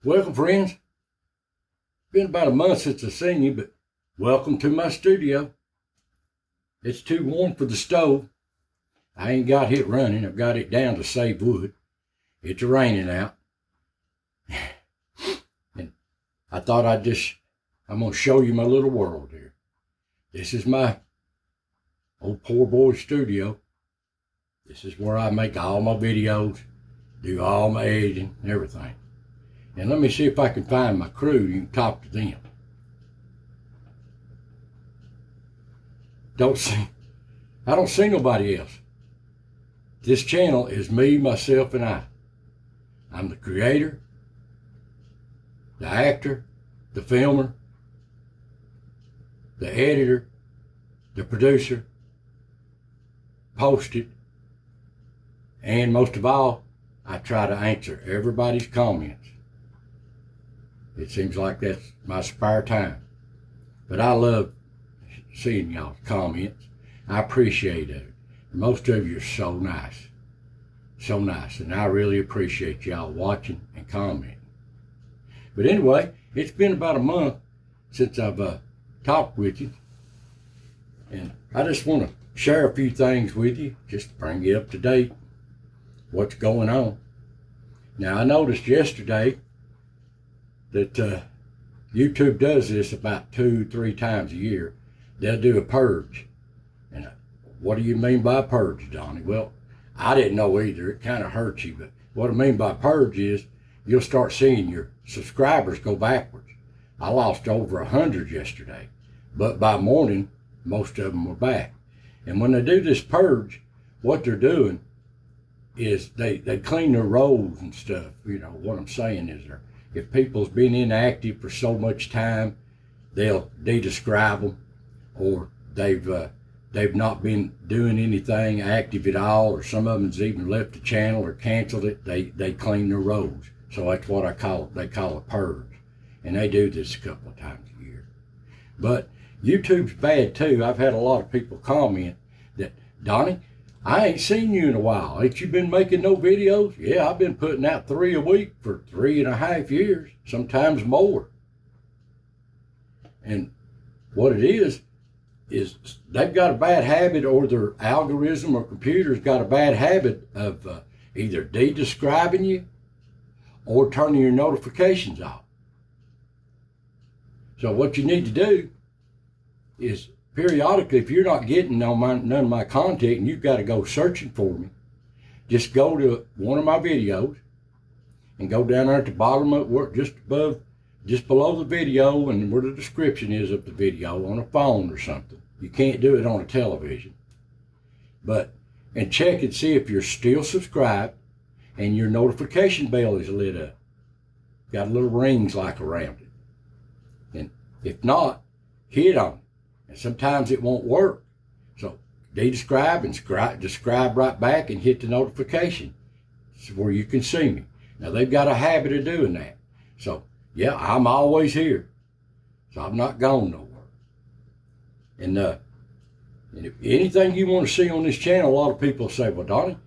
Welcome, friends. Been about a month since I've seen you, but welcome to my studio. It's too warm for the stove. I ain't got it running. I've got it down to save wood. It's raining out. And I thought I'm going to show you my little world here. This is my old poor boy studio. This is where I make all my videos, do all my editing and everything. And let me see if I can find my crew. You can talk to them. I don't see nobody else. This channel is me, myself, and I. I'm the creator, the actor, the filmer, the editor, the producer, post it, and most of all, I try to answer everybody's comments. It seems like that's my spare time. But I love seeing y'all's comments. I appreciate it. Most of you are so nice. So nice. And I really appreciate y'all watching and commenting. But anyway, it's been about a month since I've talked with you. And I just want to share a few things with you, just to bring you up to date. What's going on. Now, I noticed yesterday that YouTube does this about 2-3 times a year. They'll do a purge. And what do you mean by purge, Donnie? Well, I didn't know either. It kind of hurts you. But what I mean by purge is you'll start seeing your subscribers go backwards. I lost over 100 yesterday. But by morning, most of them were back. And when they do this purge, what they're doing is they clean their rolls and stuff. You know, what I'm saying is if people's been inactive for so much time, they'll de-describe them, or they've not been doing anything active at all, or some of them's even left the channel or canceled it. They clean their rolls. So that's what I call it. They call it purge. And they do this a couple of times a year. But YouTube's bad too. I've had a lot of people comment that, Donnie, I ain't seen you in a while. Ain't you been making no videos? Yeah, I've been putting out 3 a week for 3.5 years, sometimes more. And what it is they've got a bad habit, or their algorithm or computer's got a bad habit of either de-describing you or turning your notifications off. So what you need to do is periodically, if you're not getting none of my content and you've got to go searching for me, just go to one of my videos and go down there at the bottom of it, just below the video and where the description is of the video on a phone or something. You can't do it on a television. And check and see if you're still subscribed and your notification bell is lit up. Got little rings like around it. And if not, hit on it. And sometimes it won't work. So de-describe and describe right back and hit the notification. It's where you can see me. Now they've got a habit of doing that. So yeah, I'm always here. So I'm not gone nowhere. And if anything you want to see on this channel, a lot of people say, well, Donnie,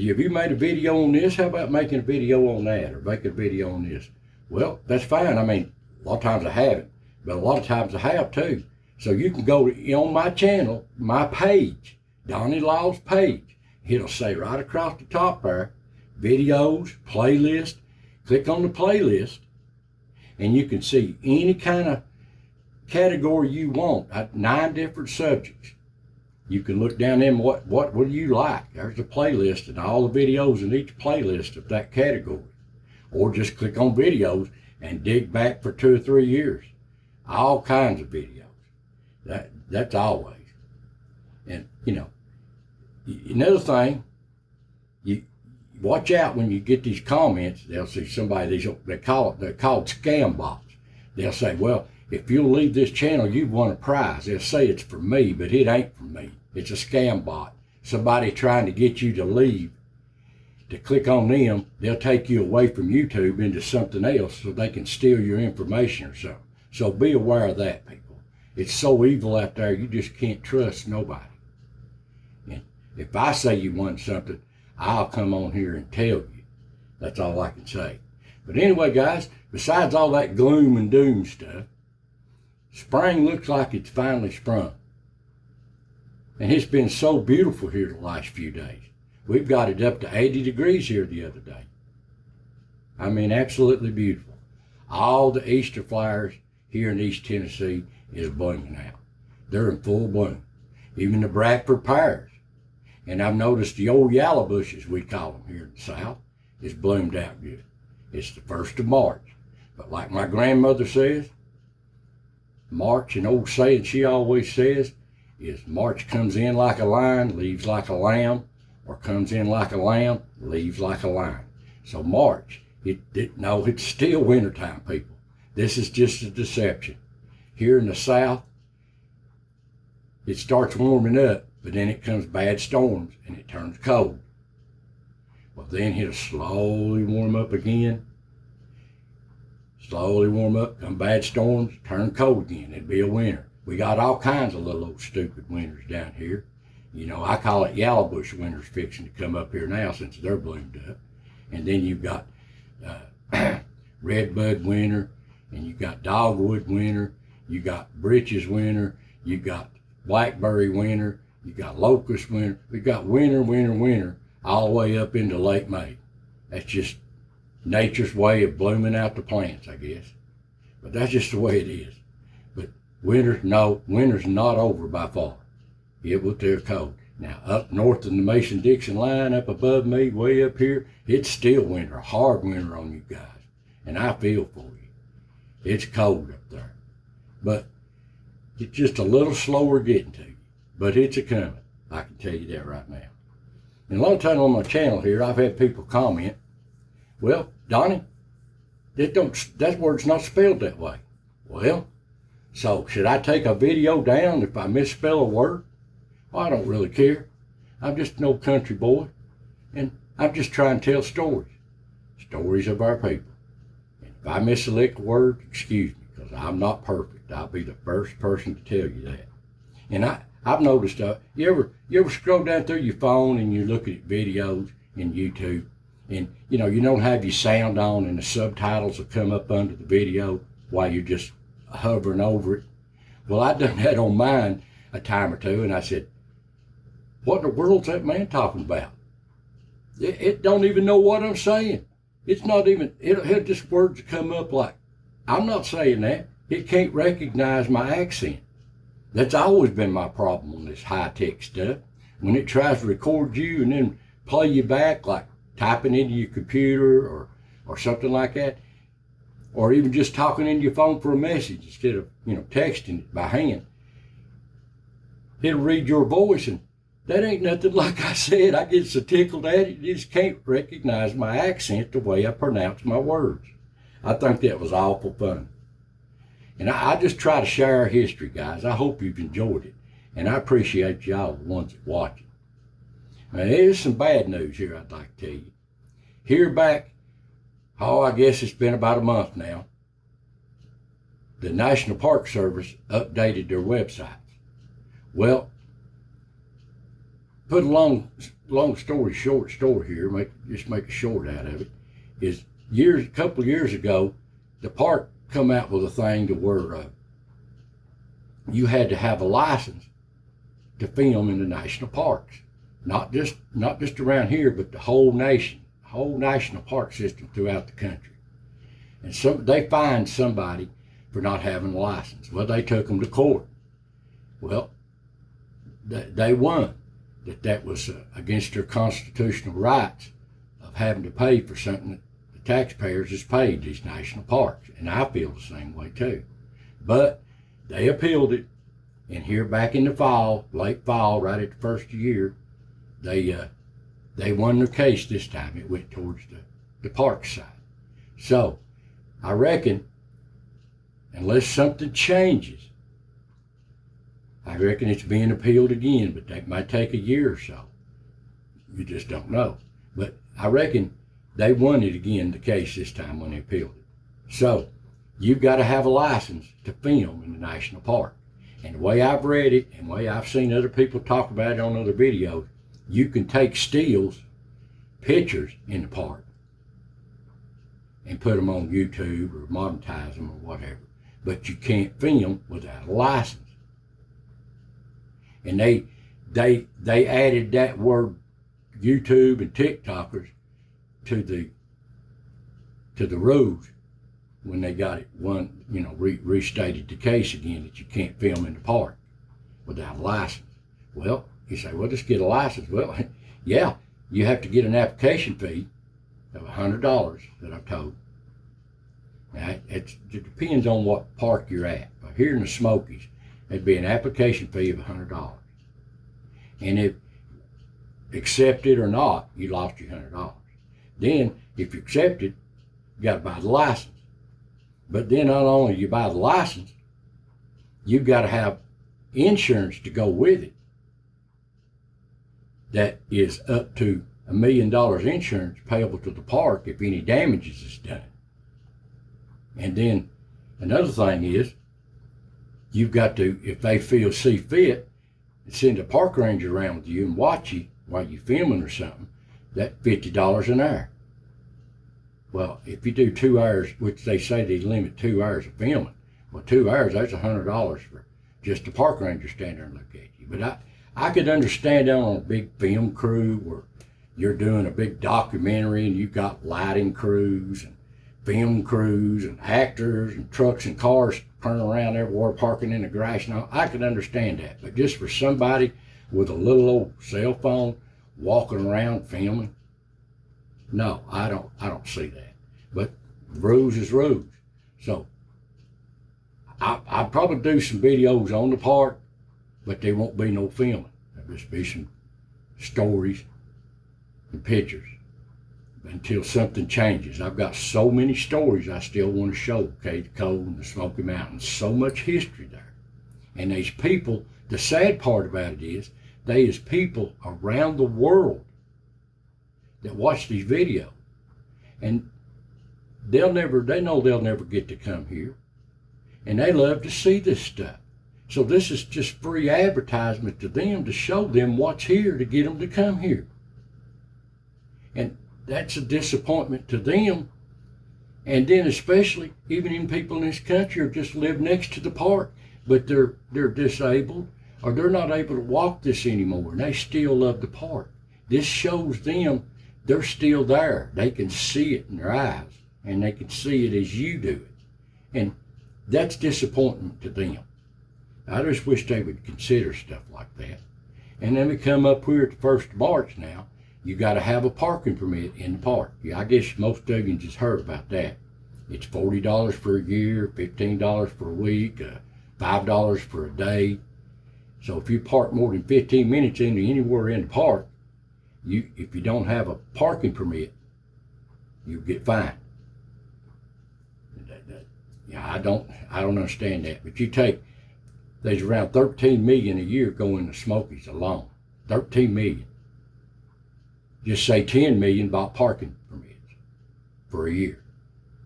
have you made a video on this? How about making a video on that, or making a video on this? Well, that's fine. I mean, a lot of times I haven't, but a lot of times I have too. So you can go on my channel, my page, Donnie Law's page. It'll say right across the top there, videos, playlist. Click on the playlist, and you can see any kind of category you want, 9 different subjects. You can look down them, what do you like? There's a playlist and all the videos in each playlist of that category. Or just click on videos and dig back for 2 or 3 years. All kinds of videos. That's always. And, you know, another thing, you watch out when you get these comments. They'll see somebody, they're called scam bots. They'll say, well, if you'll leave this channel, you've won a prize. They'll say it's for me, but it ain't for me. It's a scam bot. Somebody trying to get you to leave, to click on them. They'll take you away from YouTube into something else so they can steal your information or something. So be aware of that, people. It's so evil out there, you just can't trust nobody. And if I say you won something, I'll come on here and tell you. That's all I can say. But anyway, guys, besides all that gloom and doom stuff, spring looks like it's finally sprung. And it's been so beautiful here the last few days. We've got it up to 80 degrees here the other day. I mean, absolutely beautiful. All the Easter flowers here in East Tennessee is blooming out. They're in full bloom. Even the Bradford pears. And I've noticed the old yellow bushes, we call them here in the South, is bloomed out good. It's the 1st of March. But like my grandmother says, March, an old saying she always says, is March comes in like a lion, leaves like a lamb, or comes in like a lamb, leaves like a lion. So March, no, it's still wintertime, people. This is just a deception. Here in the South, it starts warming up, but then it comes bad storms and it turns cold. Well, then it'll slowly warm up again. Slowly warm up, come bad storms, turn cold again. It'll be a winter. We got all kinds of little old stupid winters down here. You know, I call it yellow bush winters fixing to come up here now since they're bloomed up. And then you've got redbud winter, and you got dogwood winter, you got breeches winter, you got blackberry winter, you got locust winter. We got winter, all the way up into late May. That's just nature's way of blooming out the plants, I guess. But that's just the way it is. But winter's not over by far. It will tear cold. Now, up north in the Mason-Dixon line, up above me, way up here, it's still winter, a hard winter on you guys. And I feel for you. It's cold up there. But it's just a little slower getting to you. But it's a coming. I can tell you that right now. And a long time on my channel here, I've had people comment, well, Donnie, that word's not spelled that way. Well, so should I take a video down if I misspell a word? Well, I don't really care. I'm just an old country boy, and I'm just trying to tell stories of our people. And if I misselect a word, excuse me, because I'm not perfect. I'll be the first person to tell you that. And I've noticed, you ever scroll down through your phone and you're looking at videos in YouTube, and you don't have your sound on and the subtitles will come up under the video while you're just hovering over it. Well, I done that on mine a time or two, and I said, what in the world's that man talking about? It don't even know what I'm saying. It's not even, it'll just words come up like, I'm not saying that. It can't recognize my accent. That's always been my problem on this high-tech stuff. When it tries to record you and then play you back, like typing into your computer or something like that, or even just talking into your phone for a message instead of, texting it by hand, it'll read your voice, and that ain't nothing like I said. I get so tickled at it, it just can't recognize my accent the way I pronounce my words. I think that was awful fun. And I just try to share our history, guys. I hope you've enjoyed it. And I appreciate y'all, the ones that watch it. Now, there's some bad news here I'd like to tell you. Here back, I guess it's been about a month now, the National Park Service updated their websites. Well, put a long story short story here, just make a short out of it, is a couple of years ago, the park come out with a thing to where you had to have a license to film in the national parks. Not just around here, but the whole nation, whole national park system throughout the country. And they fined somebody for not having a license. Well, they took them to court. Well, they won. That was against their constitutional rights of having to pay for something that the taxpayers has paid these national parks. And I feel the same way too. But they appealed it, and here back in the fall, late fall, right at the first of the year, they won their case this time. It went towards the park side. So I reckon, unless something changes, I reckon it's being appealed again, but that might take a year or so. You just don't know. But I reckon they won it again, the case this time when they appealed it. So you've got to have a license to film in the national park. And the way I've read it and the way I've seen other people talk about it on other videos, you can take stills, pictures in the park, and put them on YouTube or monetize them or whatever. But you can't film without a license. And they added that word YouTube and TikTokers to the rules when they got it restated the case again that you can't film in the park without a license. Well, you say, well, just get a license. Well, yeah, you have to get an application fee of $100 that I'm told. Now, it depends on what park you're at. But here in the Smokies, it'd be an application fee of $100. And if accepted or not, you lost your $100. Then, if you accept it, you got to buy the license. But then not only you buy the license, you've got to have insurance to go with it. That is up to $1 million insurance payable to the park if any damages is done. And then another thing is, you've got to, if they see fit, send a park ranger around with you and watch you while you're filming or something, that's $50 an hour. Well, if you do 2 hours, which they say they limit 2 hours of filming, well, 2 hours, that's $100 for just a park ranger stand there and look at you. But I could understand that on a big film crew where you're doing a big documentary and you've got lighting crews and film crews and actors and trucks and cars turning around everywhere, parking in the grass and all. I could understand that. But just for somebody with a little old cell phone walking around filming, no, I don't see that. But rules is rules. So I'll probably do some videos on the park, but there won't be no filming. There'll just be some stories and pictures until something changes. I've got so many stories I still want to show, Cade Cove and the Smoky Mountains. So much history there. And these people, the sad part about it is, they is people around the world that watch these videos. And they know they'll never get to come here. And they love to see this stuff. So this is just free advertisement to them to show them what's here to get them to come here. And that's a disappointment to them. And then especially, even in people in this country who just live next to the park, but they're disabled or they're not able to walk this anymore and they still love the park. This shows them they're still there. They can see it in their eyes and they can see it as you do it. And that's disappointment to them. I just wish they would consider stuff like that. And then we come up here at the 1st of March now. You got to have a parking permit in the park. Yeah, I guess most of you just heard about that. It's $40 for a year, $15 for a week, $5 for a day. So if you park more than 15 minutes into anywhere in the park, if you don't have a parking permit, you get fined. Yeah, I don't understand that. But there's around 13 million a year going to Smokies alone. 13 million. Just say 10 million bought parking permits for a year.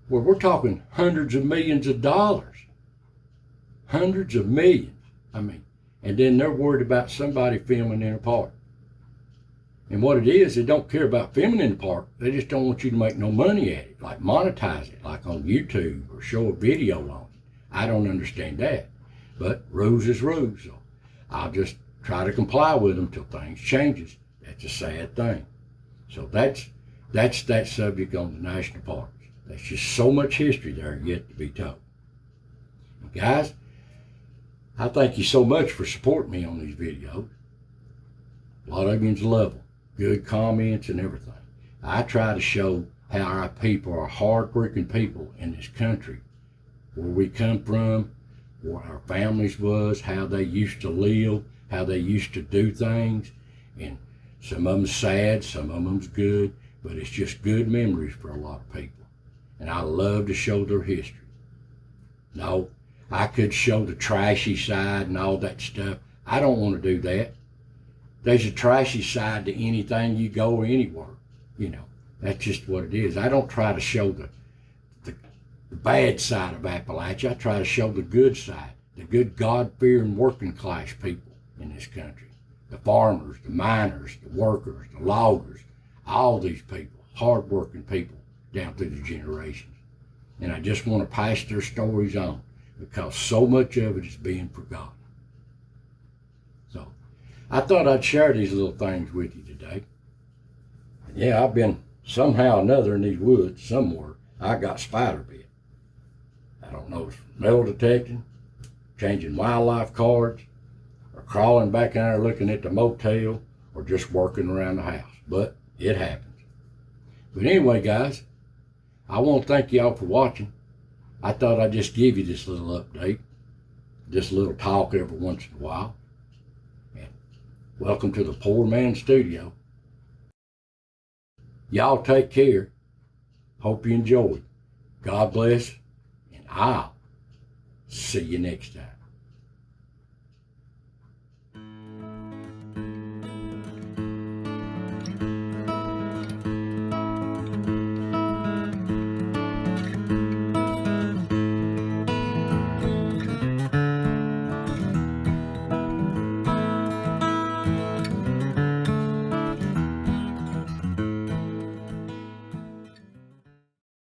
Well, we're talking hundreds of millions of dollars. Hundreds of millions. And then they're worried about somebody filming in a park. And what it is, they don't care about filming in the park. They just don't want you to make no money at it, like monetize it, like on YouTube or show a video on it. I don't understand that. But rules is rules. So I'll just try to comply with them till things changes. That's a sad thing. So that's that subject on the national parks. There's just so much history there yet to be told. And guys, I thank you so much for supporting me on these videos. A lot of you love them. Good comments and everything. I try to show how our people are hard-working people in this country, where we come from, what our families was, how they used to live, how they used to do things, and some of them's sad, some of them's good, but it's just good memories for a lot of people. And I love to show their history. No, I could show the trashy side and all that stuff. I don't want to do that. There's a trashy side to anything you go anywhere. That's just what it is. I don't try to show the bad side of Appalachia. I try to show the good side, the good God-fearing working class people in this country. The farmers, the miners, the workers, the loggers, all these people, hard-working people down through the generations. And I just want to pass their stories on because so much of it is being forgotten. So I thought I'd share these little things with you today. Yeah, I've been somehow or another in these woods somewhere. I got spider bit. I don't know if it's metal detecting, changing wildlife cards, or crawling back in there looking at the motel, or just working around the house. But it happens. But anyway, guys, I want to thank y'all for watching. I thought I'd just give you this little update, this little talk every once in a while. And welcome to the Poor Man Studio. Y'all take care. Hope you enjoyed. God bless, and I'll see you next time.